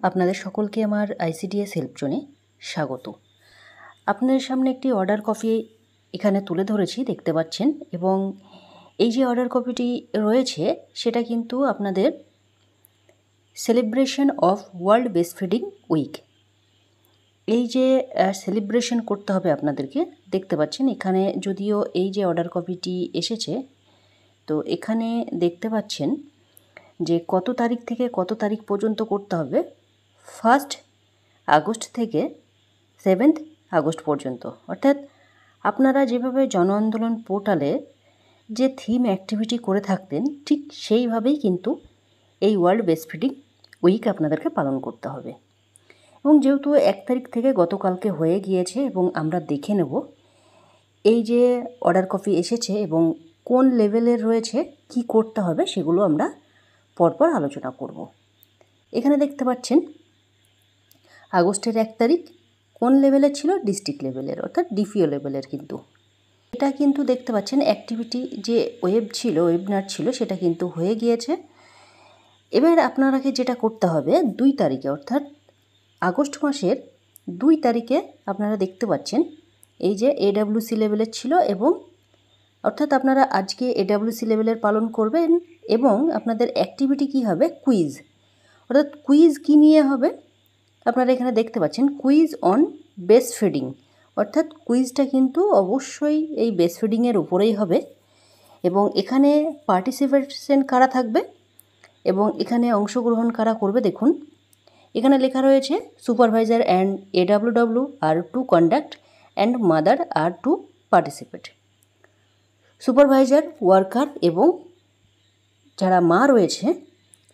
আপনাদের সকলকে আমার আইসিডিএস হেল্প জোনে স্বাগত। আপনাদের সামনে একটি অর্ডার কপি এখানে তুলে ধরেছি, দেখতে পাচ্ছেন। এবং এই যে অর্ডার কপিটি রয়েছে সেটা কিন্তু আপনাদের celebration of world breastfeeding week, এই যে সেলিব্রেশন করতে হবে আপনাদেরকে, দেখতে পাচ্ছেন এখানে। যদিও এই যে অর্ডার কপিটি এসেছে, তো এখানে দেখতে পাচ্ছেন যে কত তারিখ থেকে কত তারিখ পর্যন্ত করতে হবে। 1 আগস্ট থেকে 7 আগস্ট পর্যন্ত। অর্থাৎ আপনারা যেভাবে জন আন্দোলন পোর্টালে যে থিম অ্যাক্টিভিটি করে থাকতেন, ঠিক সেইভাবেই কিন্তু এই ওয়ার্ল্ড ব্রেস্টফিডিং উইক আপনাদেরকে পালন করতে হবে। এবং যেহেতু 1 তারিখ থেকে গতকালকে হয়ে গিয়েছে, এবং আমরা দেখে নেব এই যে অর্ডার কপি এসেছে এবং কোন লেভেলের রয়েছে, কি করতে হবে সেগুলো আমরা পরপর আলোচনা করব। এখানে দেখতে পাচ্ছেন আগস্টের 1 তারিখ কোন লেভেলের ছিল, ডিস্ট্রিক্ট লেভেলের, অর্থাৎ ডিপিও লেভেলের। কিন্তু এটা কিন্তু দেখতে পাচ্ছেন অ্যাক্টিভিটি যে ওয়েবিনার ছিল সেটা কিন্তু হয়ে গিয়েছে। এবার আপনারাকে যেটা করতে হবে 2 তারিখে, অর্থাৎ আগস্ট মাসের 2 তারিখে আপনারা দেখতে পাচ্ছেন এই যে এডাব্লিউসি লেভেলের ছিল, এবং অর্থাৎ আপনারা আজকে এডাব্লিউসি লেভেলের পালন করবেন। এবং আপনাদের অ্যাক্টিভিটি কি হবে, কুইজ। অর্থাৎ কুইজ কি নিয়ে হবে আপনারা এখানে দেখতে পাচ্ছেন, কুইজ অন ব্রেস্টফিডিং। অর্থাৎ কুইজটা কিন্তু অবশ্যই এই ব্রেস্টফিডিংয়ের উপরেই হবে। এবং এখানে পার্টিসিপেশন কারা থাকবে এবং এখানে অংশগ্রহণ কারা করবে, দেখুন এখানে লেখা রয়েছে supervisor and AWW are to conduct and mother are to participate. Supervisor, worker এবং যারা মা রয়েছে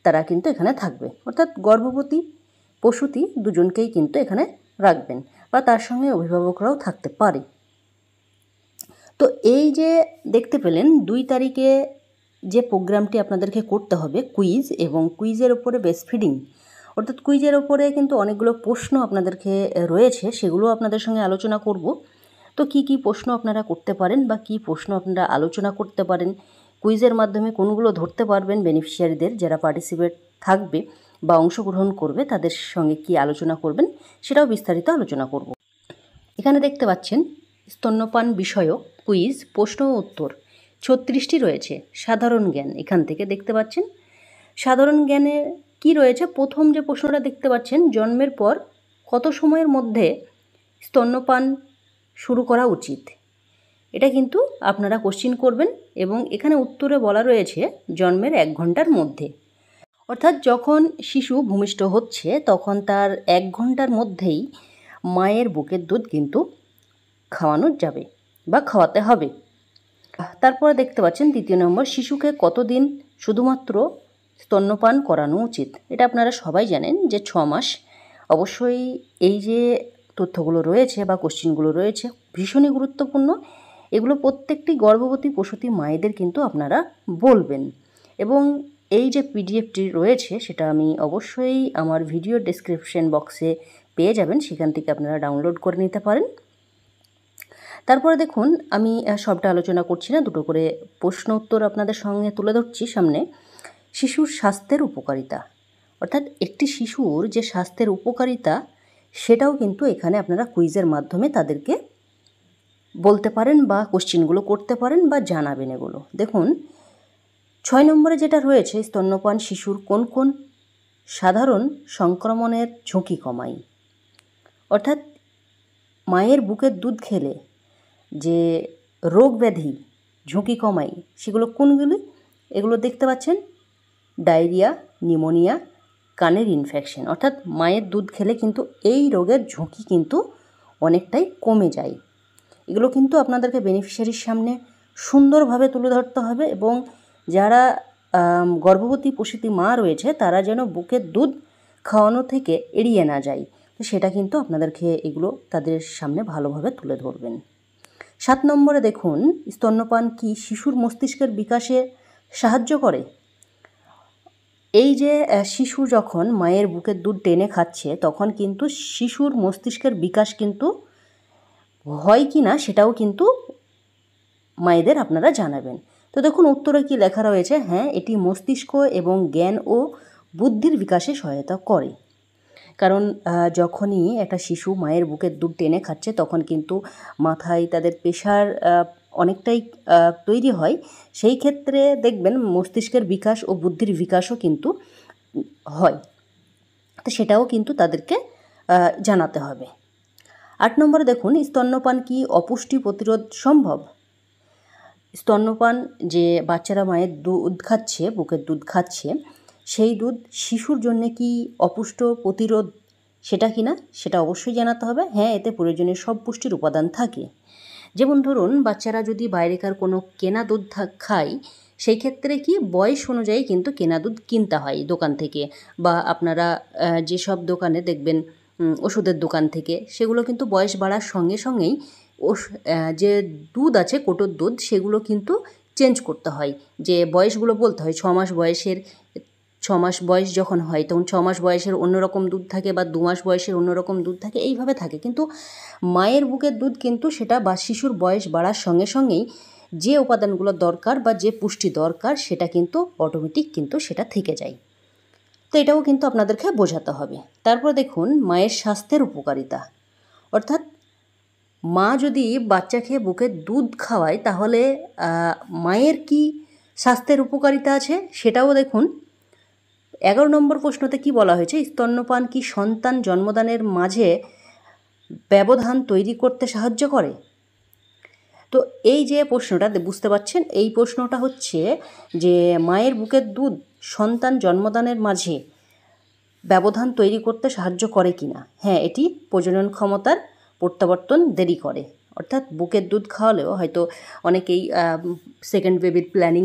তারা কিন্তু এখানে থাকবে। অর্থাৎ গর্ভবতী প্রসূতি দুজনকেই কিন্তু এখানে রাখবেন, বা তার সঙ্গে অভিভাবকরাও থাকতে পারে। তো এই যে দেখতে পেলেন 2 তারিখে যে প্রোগ্রামটি আপনাদেরকে করতে হবে কুইজ, এবং কুইজের ওপরে ব্রেস্টফিডিং, অর্থাৎ কুইজের ওপরে কিন্তু অনেকগুলো প্রশ্ন আপনাদেরকে রয়েছে, সেগুলো আপনাদের সঙ্গে আলোচনা করব। তো কি কি প্রশ্ন আপনারা করতে পারেন বা কি প্রশ্ন আপনারা আলোচনা করতে পারেন, কুইজের মাধ্যমে কোনগুলো ধরতে পারবেন, বেনিফিশিয়ারিদের যারা পার্টিসিপেট থাকবে বা অংশগ্রহণ করবে তাদের সঙ্গে কি আলোচনা করবেন, সেটাও বিস্তারিত আলোচনা করব। এখানে দেখতে পাচ্ছেন স্তন্যপান বিষয়ক কুইজ প্রশ্ন ও উত্তর 36টি রয়েছে। সাধারণ জ্ঞান এখান থেকে দেখতে পাচ্ছেন। সাধারণ জ্ঞানে কি রয়েছে, প্রথম যে প্রশ্নটা দেখতে পাচ্ছেন, জন্মের পর কত সময়ের মধ্যে স্তন্যপান শুরু করা উচিত, এটা কিন্তু আপনারা কোশ্চিন করবেন। এবং এখানে উত্তরে বলা রয়েছে জন্মের 1 ঘন্টার মধ্যে। অর্থাৎ যখন শিশু ভূমিষ্ঠ হচ্ছে তখন তার 1 ঘন্টার মধ্যেই মায়ের বুকের দুধ কিন্তু খাওয়ানো যাবে বা খাওয়াতে হবে। তারপরে দেখতে পাচ্ছেন 2 নম্বর, শিশুকে কতদিন শুধুমাত্র স্তন্যপান করানো উচিত। এটা আপনারা সবাই জানেন যে 6 মাস। অবশ্যই এই যে তথ্যগুলো রয়েছে বা কোশ্চিনগুলো রয়েছে ভীষণই গুরুত্বপূর্ণ। এগুলো প্রত্যেকটি গর্ভবতী প্রসূতি মায়েদের কিন্তু আপনারা বলবেন। এবং এই যে পিডিএফটি রয়েছে সেটা আমি অবশ্যই আমার ভিডিও ডেসক্রিপশন বক্সে পেয়ে যাবেন, সেখান থেকে আপনারা ডাউনলোড করে নিতে পারেন। তারপরে দেখুন, আমি সবটা আলোচনা করছি না, 2টো করে প্রশ্ন উত্তর আপনাদের সঙ্গে তুলে ধরছি সামনে। শিশুর স্বাস্থ্যের উপকারিতা, অর্থাৎ একটি শিশুর যে স্বাস্থ্যের উপকারিতা সেটাও কিন্তু এখানে আপনারা কুইজের মাধ্যমে তাদেরকে বলতে পারেন বা কোশ্চিনগুলো করতে পারেন বা জানাবেন এগুলো। দেখুন 6 নম্বরে যেটা রয়েছে, স্তন্যপান শিশুর কোন কোন সাধারণ সংক্রমণের ঝুঁকি কমায়। অর্থাৎ মায়ের বুকের দুধ খেলে যে রোগ ব্যাধি ঝুঁকি কমায় সেগুলো কোনগুলি, এগুলো দেখতে পাচ্ছেন, ডায়রিয়া, নিউমোনিয়া, কানের ইনফেকশন। অর্থাৎ মায়ের দুধ খেলে কিন্তু এই রোগের ঝুঁকি কিন্তু অনেকটাই কমে যায়। এগুলো কিন্তু আপনাদেরকে বেনিফিশিয়ারির সামনে সুন্দরভাবে তুলে ধরতে হবে, এবং যারা গর্ভবতী প্রসূতি মা রয়েছে তারা যেন বুকের দুধ খাওয়ানো থেকে এড়িয়ে না যায়। তো সেটা কিন্তু আপনাদেরকে এগুলো তাদের সামনে ভালোভাবে তুলে ধরবেন। 7 নম্বরে দেখুন, স্তন্যপান কি শিশুর মস্তিষ্কের বিকাশে সাহায্য করে। এই যে শিশু যখন মায়ের বুকের দুধ টেনে খাচ্ছে তখন কিন্তু শিশুর মস্তিষ্কের বিকাশ কিন্তু হয় কি না সেটাও কিন্তু মায়েদের আপনারা জানাবেন। তো দেখুন উত্তরে কি লেখা রয়েছে, হ্যাঁ এটি মস্তিষ্ক এবং জ্ঞান ও বুদ্ধির বিকাশে সহায়তা করে। কারণ যখনই একটা শিশু মায়ের বুকের দুধ টেনে খাচ্ছে তখন কিন্তু মাথায় তাদের প্রেশার অনেকটাই তৈরি হয়। সেই ক্ষেত্রে দেখবেন মস্তিষ্কের বিকাশ ও বুদ্ধির বিকাশও কিন্তু হয়। তো সেটাও কিন্তু তাদেরকে জানাতে হবে। 8 নম্বরে দেখুন, স্তন্যপান কি অপুষ্টি প্রতিরোধ সম্ভব? স্তন্যপান যে বাচ্চারা মায়ের দুধ খাচ্ছে, বুকের দুধ খাচ্ছে, সেই দুধ শিশুর জন্যে কি অপুষ্ট প্রতিরোধ সেটা কি না সেটা অবশ্যই জানাতে হবে। হ্যাঁ, এতে প্রয়োজনীয় সব পুষ্টির উপাদান থাকে। যেমন ধরুন বাচ্চারা যদি বাইরেকার কোনো কেনা দুধ খায়, সেই ক্ষেত্রে কি বয়স অনুযায়ী কিন্তু কেনা দুধ কিনতে হয় দোকান থেকে, বা আপনারা যেসব দোকানে দেখবেন ওষুধের দোকান থেকে, সেগুলো কিন্তু বয়স বাড়ার সঙ্গে সঙ্গেই যে দুধ আছে কোটোর দুধ সেগুলো কিন্তু চেঞ্জ করতে হয়। যে বয়সগুলো বলতে হয় 6 মাস বয়সের, 6 মাস বয়স যখন হয় তখন 6 মাস বয়সের অন্যরকম দুধ থাকে, বা 2 মাস বয়সের অন্যরকম দুধ থাকে, এইভাবে থাকে। কিন্তু মায়ের বুকের দুধ কিন্তু সেটা বা শিশুর বয়স বাড়ার সঙ্গে সঙ্গেই যে উপাদানগুলো দরকার বা যে পুষ্টি দরকার সেটা কিন্তু অটোমেটিক কিন্তু সেটা থেকে যায়। তো এটাও কিন্তু আপনাদেরকে বোঝাতে হবে। তারপর দেখুন মায়ের স্বাস্থ্যের উপকারিতা, অর্থাৎ মা যদি বাচ্চাকে বুকের দুধ খাওয়ায় তাহলে মায়ের কি স্বাস্থ্যের উপকারিতা আছে সেটাও দেখুন। 11 নম্বর প্রশ্নতে কি বলা হয়েছে, স্তন্যপান কি সন্তান জন্মদানের মাঝে ব্যবধান তৈরি করতে সাহায্য করে? তো এই যে প্রশ্নটা বুঝতে পারছেন, এই প্রশ্নটা হচ্ছে যে মায়ের বুকের দুধ সন্তান জন্মদানের মাঝে ব্যবধান তৈরি করতে সাহায্য করে কি না? হ্যাঁ, এটি প্রজনন ক্ষমতার প্রত্যাবর্তন দেরি করে। অর্থাৎ বুকের দুধ খাওয়ালেও হয়তো অনেকেই সেকেন্ড বেবির প্ল্যানিং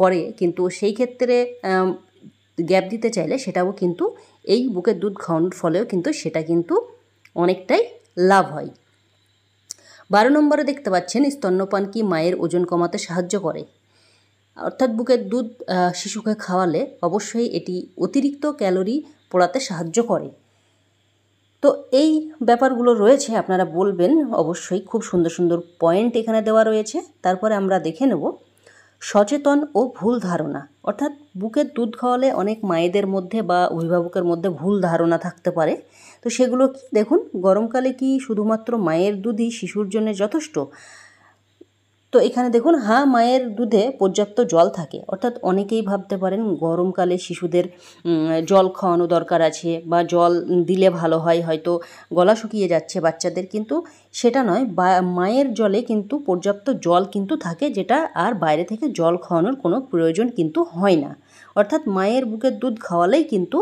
করে, কিন্তু সেই ক্ষেত্রে গ্যাপ দিতে চাইলে সেটাও কিন্তু এই বুকের দুধ খাওয়ানোর ফলেও কিন্তু সেটা কিন্তু অনেকটাই লাভ হয়। 12 নম্বরে দেখতে পাচ্ছেন, স্তন্যপান কি মায়ের ওজন কমাতে সাহায্য করে? অর্থাৎ বুকের দুধ শিশুকে খাওয়ালে অবশ্যই এটি অতিরিক্ত ক্যালোরি পোড়াতে সাহায্য করে। তো এই ব্যাপারগুলো রয়েছে, আপনারা বলবেন অবশ্যই। খুব সুন্দর সুন্দর পয়েন্ট এখানে দেওয়া রয়েছে। তারপরে আমরা দেখে নেব সচেতন ও ভুল ধারণা। অর্থাৎ বুকের দুধ খাওয়ালে অনেক মায়েদের মধ্যে বা অভিভাবকের মধ্যে ভুল ধারণা থাকতে পারে। তো সেগুলো কি দেখুন, গরমকালে কি শুধুমাত্র মায়ের দুধই শিশুর জন্য যথেষ্ট? তো এখানে দেখুন, হ্যাঁ, মায়ের দুধে পর্যাপ্ত জল থাকে। অর্থাৎ অনেকেই ভাবতে পারেন গরমকালে শিশুদের জল খাওয়ানো দরকার আছে, বা জল দিলে ভালো হয়, হয়তো গলা শুকিয়ে যাচ্ছে বাচ্চাদের, কিন্তু সেটা নয়। মায়ের জলে কিন্তু পর্যাপ্ত জল কিন্তু থাকে, যেটা আর বাইরে থেকে জল খাওয়ানোর কোনো প্রয়োজন কিন্তু হয় না। অর্থাৎ মায়ের বুকের দুধ খাওয়ালেই কিন্তু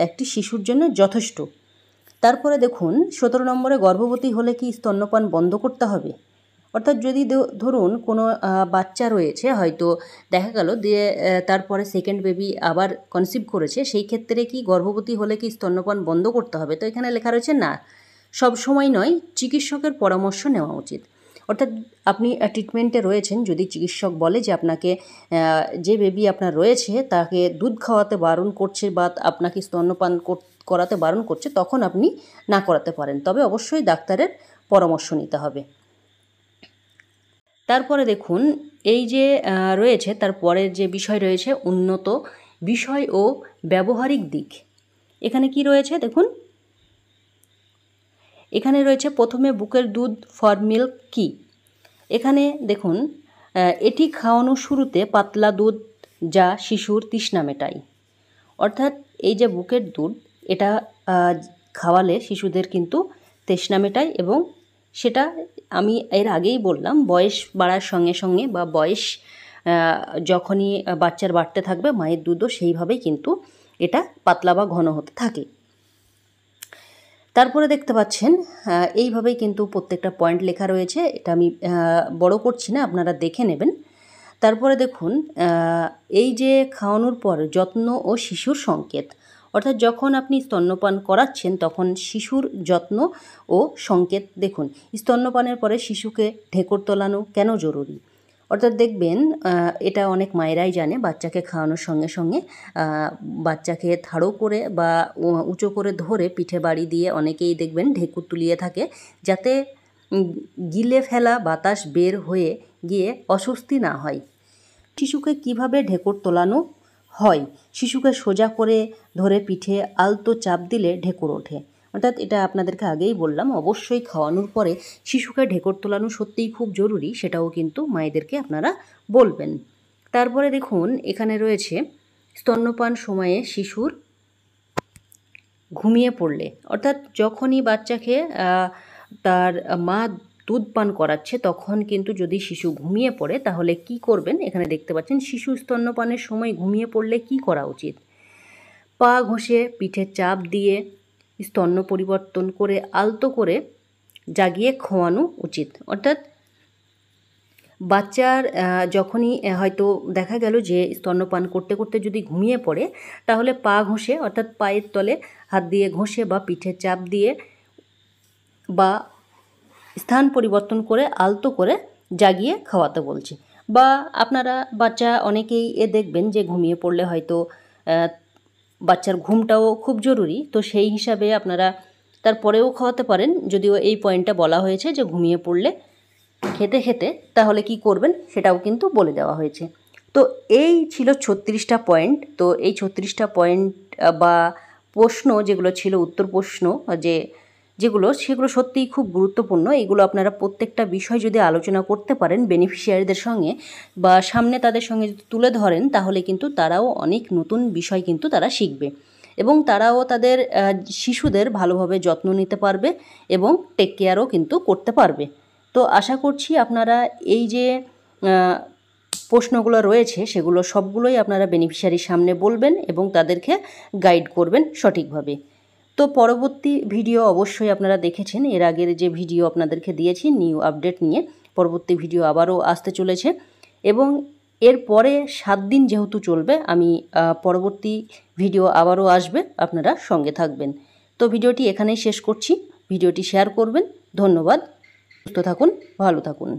একটি শিশুর জন্য যথেষ্ট। তারপরে দেখুন 17 নম্বরে, গর্ভবতী হলে কি স্তন্যপান বন্ধ করতে হবে? অর্থাৎ যদি ধরুন কোনো বাচ্চা রয়েছে, হয়তো দেখা গেল দিয়ে তারপরে সেকেন্ড বেবি আবার কনসিভ করেছে, সেই ক্ষেত্রে কি গর্ভবতী হলে কি স্তন্যপান বন্ধ করতে হবে? তো এখানে লেখা রয়েছে না, সব সময় নয়, চিকিৎসকের পরামর্শ নেওয়া উচিত। অর্থাৎ আপনি ট্রিটমেন্টে রয়েছেন, যদি চিকিৎসক বলে যে আপনাকে যে বেবি আপনার রয়েছে তাকে দুধ খাওয়াতে বারণ করছে বা আপনাকে স্তন্যপান করাতে বারণ করছে, তখন আপনি না করাতে পারেন, তবে অবশ্যই ডাক্তারের পরামর্শ নিতে হবে। তারপরে দেখুন এই যে রয়েছে, তারপরের যে বিষয় রয়েছে উন্নত বিষয় ও ব্যবহারিক দিক। এখানে কি রয়েছে দেখুন, এখানে রয়েছে প্রথমে বুকের দুধ ফর মিল্ক কি। এখানে দেখুন এটি খাওয়ানোর শুরুতে পাতলা দুধ যা শিশুর তৃষ্ণা মেটায়। অর্থাৎ এই যে বুকের দুধ, এটা খাওয়ালে শিশুদের কিন্তু তৃষ্ণা মেটায়, এবং সেটা আমি এর আগেই বললাম, বয়স বাড়ার সঙ্গে সঙ্গে বা বয়স যখনই বাচ্চার বাড়তে থাকবে মায়ের দুধও সেইভাবেই কিন্তু এটা পাতলা বা ঘন হতে থাকে। তারপরে দেখতে পাচ্ছেন এইভাবেই কিন্তু প্রত্যেকটা পয়েন্ট লেখা রয়েছে। এটা আমি বড় করছি না, আপনারা দেখে নেবেন। তারপরে দেখুন এই যে খাওয়ানোর পর যত্ন ও শিশুর সংকেত। অর্থাৎ যখন আপনি স্তন্যপান করাচ্ছেন তখন শিশুর যত্ন ও সংকেত দেখুন। স্তন্যপানের পরে শিশুকে ঢেঁকুর তোলানো কেন জরুরি? অর্থাৎ দেখবেন এটা অনেক মায়েরাই জানে, বাচ্চাকে খাওয়ানোর সঙ্গে সঙ্গে বাচ্চাকে থাড়ো করে বা উঁচু করে ধরে পিঠে বাড়ি দিয়ে অনেকেই দেখবেন ঢেঁকুর তুলিয়ে থাকে, যাতে গিলে ফেলা বাতাস বের হয়ে গিয়ে অস্বস্তি না হয়। শিশুকে কিভাবে ঢেঁকুর তোলানো হয়। শিশুকে সোজা করে ধরে পিঠে আলতো চাপ দিলে ঢেকুর ওঠে। অর্থাৎ এটা আপনাদেরকে আগেই বললাম, অবশ্যই খাওয়ানোর পরে শিশুকে ঢেকুর তোলানো সত্যিই খুব জরুরি, সেটাও কিন্তু মায়েদেরকে আপনারা বলবেন। তারপরে দেখুন এখানে রয়েছে স্তন্যপান সময়ে শিশুর ঘুমিয়ে পড়লে, অর্থাৎ যখনই বাচ্চাকে তার মা দুধ পান করাচ্ছে তখন কিন্তু যদি শিশু ঘুমিয়ে পড়ে তাহলে কি করবেন, এখানে দেখতে পাচ্ছেন শিশু স্তন্যপানের সময় ঘুমিয়ে পড়লে কি করা উচিত। পা ঘষে পিঠে চাপ দিয়ে স্তন্য পরিবর্তন করে আলতো করে জাগিয়ে খাওয়ানো উচিত। অর্থাৎ বাচ্চার যখনই হয়তো দেখা গেল যে স্তন্যপান করতে করতে যদি ঘুমিয়ে পড়ে, তাহলে পা ঘষে অর্থাৎ পায়ের তলে হাত দিয়ে ঘষে বা পিঠে চাপ দিয়ে বা স্থান পরিবর্তন করে আলতো করে জাগিয়ে খাওয়াতে বলছি। বা আপনারা বাচ্চা অনেকেই দেখবেন যে ঘুমিয়ে পড়লে হয়তো বাচ্চার ঘুমটাও খুব জরুরি, তো সেই হিসাবে আপনারা তারপরেও খাওয়াতে পারেন, যদিও এই পয়েন্টটা বলা হয়েছে যে ঘুমিয়ে পড়লে খেতে খেতে তাহলে কি করবেন সেটাও কিন্তু বলে দেওয়া হয়েছে। তো এই ছিল 36টা পয়েন্ট। তো এই 36টা পয়েন্ট বা প্রশ্ন যেগুলো ছিল, উত্তর প্রশ্ন যেগুলো সেগুলো সত্যিই খুব গুরুত্বপূর্ণ। এগুলো আপনারা প্রত্যেকটা বিষয় যদি আলোচনা করতে পারেন বেনিফিশিয়ারিদের সঙ্গে বা সামনে তাদের সঙ্গে যদি তুলে ধরেন, তাহলে কিন্তু তারাও অনেক নতুন বিষয় কিন্তু তারা শিখবে এবং তারাও তাদের শিশুদের ভালোভাবে যত্ন নিতে পারবে এবং টেক কেয়ারও কিন্তু করতে পারবে। তো আশা করছি আপনারা এই যে প্রশ্নগুলো রয়েছে সেগুলো সবগুলোই আপনারা বেনিফিশিয়ারির সামনে বলবেন এবং তাদেরকে গাইড করবেন সঠিকভাবে। তো পরবর্তী ভিডিও অবশ্যই আপনারা দেখেছেন, এর আগের যে ভিডিও আপনাদেরকে দিয়েছি নিউ আপডেট নিয়ে, পরবর্তী ভিডিও আবারও আসতে চলেছে এবং এরপরে 7 দিন যেহেতু চলবে, আমি পরবর্তী ভিডিও আবারও আসবে, আপনারা সঙ্গে থাকবেন। তো ভিডিওটি এখানেই শেষ করছি, ভিডিওটি শেয়ার করবেন। ধন্যবাদ, সুস্থ থাকুন, ভালো থাকুন।